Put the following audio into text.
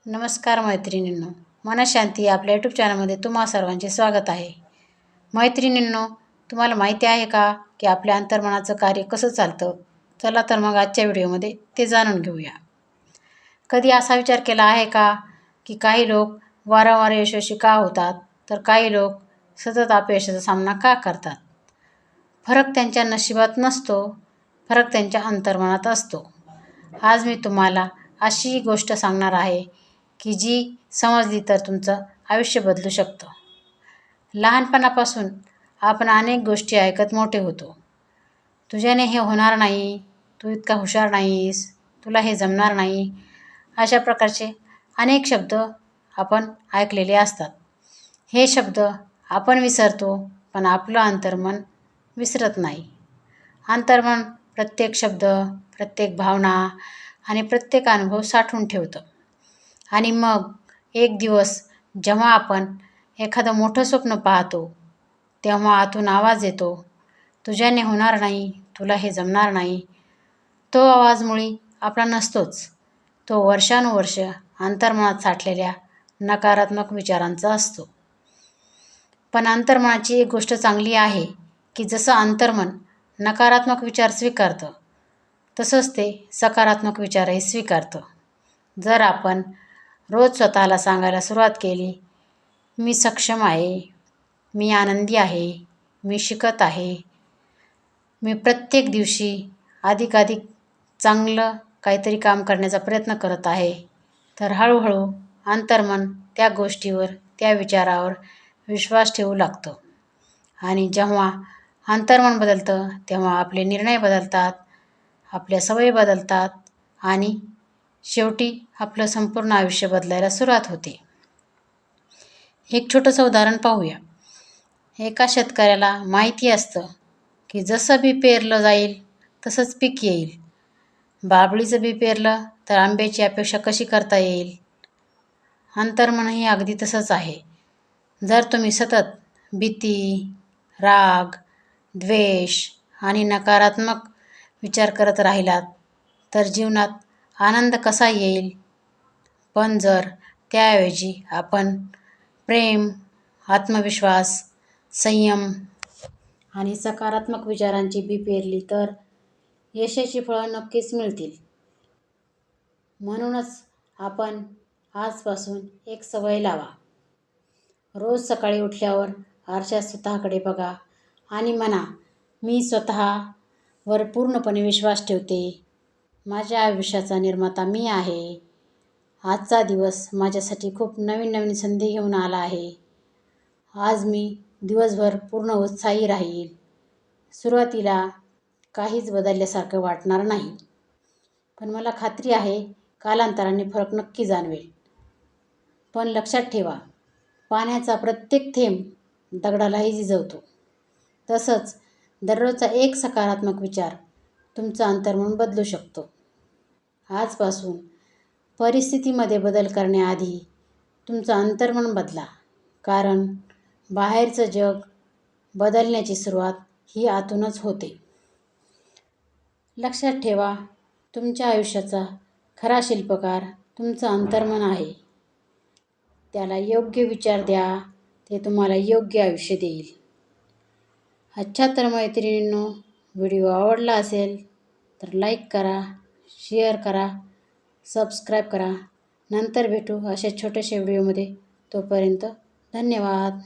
नमस्कार मैत्रिणींनो, मनशांती आपल्या यूट्यूब चॅनलमध्ये तुम्हा सर्वांचे स्वागत आहे. मैत्रिणींनो, तुम्हाला माहिती आहे का की आपल्या अंतर्मनाचं कार्य कसं चालतं? चला तर मग आजच्या व्हिडिओमध्ये ते जाणून घेऊया. कधी असा विचार केला आहे का की काही लोक वारंवार यशस्वी का होतात, तर काही लोक सतत अपयशाचा सामना का करतात? फरक त्यांच्या नशिबात नसतो, फरक त्यांच्या अंतर्मनात असतो. आज मी तुम्हाला अशी गोष्ट सांगणार आहे की जी समजली तर तुमचं आयुष्य बदलू शकतं. लहानपणापासून आपण अनेक गोष्टी ऐकत मोठे होतो. तुझ्याने हे होणार नाही, तू इतका हुशार नाहीस, तुला हे जमणार नाही, अशा प्रकारचे अनेक शब्द आपण ऐकलेले असतात. हे शब्द आपण विसरतो, पण आपलं अंतर्मन विसरत नाही. अंतर्मन प्रत्येक शब्द, प्रत्येक भावना आणि प्रत्येक अनुभव साठवून ठेवतं. आणि मग एक दिवस जेव्हा आपण एखादं मोठं स्वप्न पाहतो, तेव्हा आतून आवाज येतो, तुझ्याने होणार नाही, तुला हे जमणार नाही. तो आवाज मुळी आपला नसतोच, तो वर्षानुवर्ष अंतर्मनात साठलेल्या नकारात्मक विचारांचा असतो. पण अंतर्मनाची एक गोष्ट चांगली आहे की जसं अंतर्मन नकारात्मक विचार स्वीकारतं, तसंच ते सकारात्मक विचारही स्वीकारतं. जर आपण रोज स्वतःला सांगायला सुरुवात केली, मी सक्षम आहे, मी आनंदी आहे, मी शिकत आहे, मी प्रत्येक दिवशी अधिकाधिक चांगलं काहीतरी काम करण्याचा प्रयत्न करत आहे, तर हळूहळू अंतर्मन त्या गोष्टीवर, त्या विचारावर विश्वास ठेवू लागतं. आणि जेव्हा अंतर्मन बदलतं, तेव्हा आपले निर्णय बदलतात, आपल्या सवयी बदलतात आणि शेवटी आपलं संपूर्ण आयुष्य बदलायला सुरुवात होते. एक छोटंसं उदाहरण पाहूया. एका शेतकऱ्याला माहिती असतं की जसं बी पेरलं जाईल तसंच पीक येईल. बाभळीचं बी पेरलं तर आंब्याची अपेक्षा कशी करता येईल? अंतर्मनही अगदी तसंच आहे. जर तुम्ही सतत भीती, राग, द्वेष आणि नकारात्मक विचार करत राहिलात, तर जीवनात आनंद कसा येईल? पण जर त्याऐवजी आपण प्रेम, आत्मविश्वास, संयम आणि सकारात्मक विचारांची बी पेरली, तर यशाची फळं नक्कीच मिळतील. म्हणूनच आपण आजपासून एक सवय लावा. रोज सकाळी उठल्यावर आरशात स्वतःकडे बघा आणि म्हणा, मी स्वतःवर पूर्णपणे विश्वास ठेवते. माझ्या आयुष्याचा निर्माता मी आहे. आजचा दिवस माझ्यासाठी खूप नवीन नवीन संधी घेऊन आला आहे. आज मी दिवसभर पूर्ण उत्साही राहील. सुरुवातीला काहीच बदलल्यासारखं वाटणार नाही, पण मला खात्री आहे कालांतराने फरक नक्की जाणवेल. पण लक्षात ठेवा, पाण्याचा प्रत्येक थेंब दगडालाही झिजवतो. तसंच दररोजचा एक सकारात्मक विचार तुमचं अंतर्मन बदलू शकतो. आजपासून परिस्थितीमध्ये बदल करण्याआधी तुमचं अंतर्मन बदला, कारण बाहेरचं जग बदलण्याची सुरुवात ही आतूनच होते. लक्षात ठेवा, तुमच्या आयुष्याचा खरा शिल्पकार तुमचं अंतर्मन आहे. त्याला योग्य विचार द्या, ते तुम्हाला योग्य आयुष्य देईल. अच्छा तर मैत्रिणींनो, व्हिडिओ आवडला असेल तर लाईक करा, शेअर करा, सबस्क्राईब करा. नंतर भेटू अशा छोट्याशा व्हिडिओमध्ये. तोपर्यंत धन्यवाद.